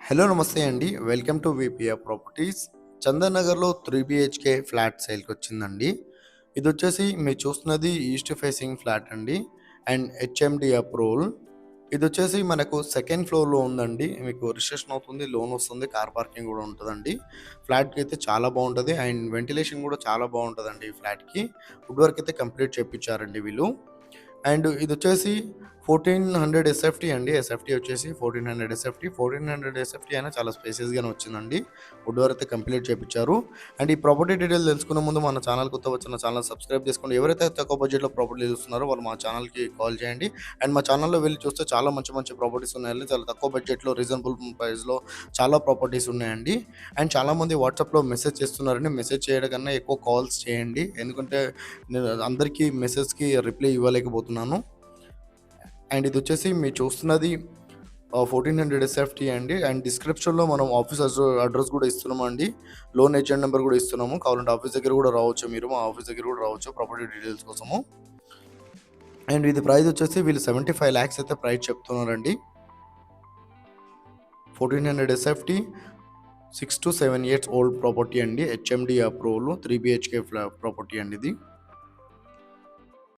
Hello నమస్తే అండి. Welcome to VPR properties. చందనగర్‌లో 3 బీహెచ్‌కే ఫ్లాట్ సేల్‌కి వచ్చిందండి. ఇదొచ్చేసి మీరు చూస్తున్నది ఈస్ట్ ఫేసింగ్ ఫ్లాట్ అండి. And HMD approval. ఇదొచ్చేసి మనకు సెకండ్ ఫ్లోర్‌లో ఉందండి. మీకు రిజిస్ట్రేషన్ అవుతుంది, లోన్ వస్తుంది, కార్ పార్కింగ్ కూడా ఉంటదండి. ఫ్లాట్‌కి అయితే చాలా బావుంటది. అండ్ వెంటిలేషన్ కూడా చాలా బావుంటదండి ఈ ఫ్లాట్‌కి. వుడ్ వర్క్ అయితే కంప్లీట్ చేపిచ్చారండి వీళ్ళు. అండ్ ఇదొచ్చేసి 1400 ఎస్ఎఫ్టీ అండి. ఎస్ఎఫ్టీ వచ్చేసి 1400 ఎస్ఎఫ్టీ. 1400 ఎస్ఎఫ్టీ అయినా చాలా స్పేసియస్‌గానే వచ్చిందండి. వుడ్ వర్క్ అయితే కంప్లీట్ చేపిచ్చారు. అండ్ ఈ ప్రాపర్టీ డీటెయిల్ తెలుసుకునే ముందు మన ఛానల్ కొత్తగా వచ్చిన ఛానల్ సబ్స్క్రైబ్ చేసుకోండి. ఎవరైతే తక్కువ బడ్జెట్‌లో ప్రాపర్టీ చూస్తున్నారో వాళ్ళు మా ఛానల్‌కి కాల్ చేయండి. అండ్ మా ఛానల్‌లో వెళ్లి చూస్తే చాలా మంచి మంచి ప్రాపర్టీస్ ఉన్నాయండి. చాలా తక్కువ బడ్జెట్‌లో రీజనబుల్ ప్రైస్‌లో చాలా ప్రాపర్టీస్ ఉన్నాయండి. అండ్ చాలామంది వాట్సాప్‌లో మెసేజ్ చేస్తున్నారండి. మెసేజ్ చేయడం కన్నా ఎక్కువ కాల్స్ చేయండి. ఎందుకంటే నేను అందరికీ మెసేజ్‌కి రిప్లై ఇవ్వలేకపోతున్నాను. అండ్ ఇదొచ్చేసి మీరు చూస్తున్నది 1400 ఎస్ఎఫ్టీ అండి. అండ్ డిస్క్రిప్షన్‌లో మనం ఆఫీస్ అడ్రెస్ కూడా ఇస్తున్నామండి. లోన్ ఏజెంట్ నెంబర్ కూడా ఇస్తున్నాము. కావాలంటే ఆఫీస్ దగ్గర కూడా రావచ్చు మీరు. మా ఆఫీస్ దగ్గర కూడా రావచ్చు ప్రాపర్టీ డీటెయిల్స్ కోసము. అండ్ ఇది ప్రైస్ వచ్చేసి వీళ్ళు 75 లాక్స్ అయితే ప్రైస్ చెప్తున్నారండి. 1400 SFT 6 to 7 years old property అండి. హెచ్ఎండీ అప్రూవల్ 3 బీహెచ్‌కే ప్రాపర్టీ అండి ఇది.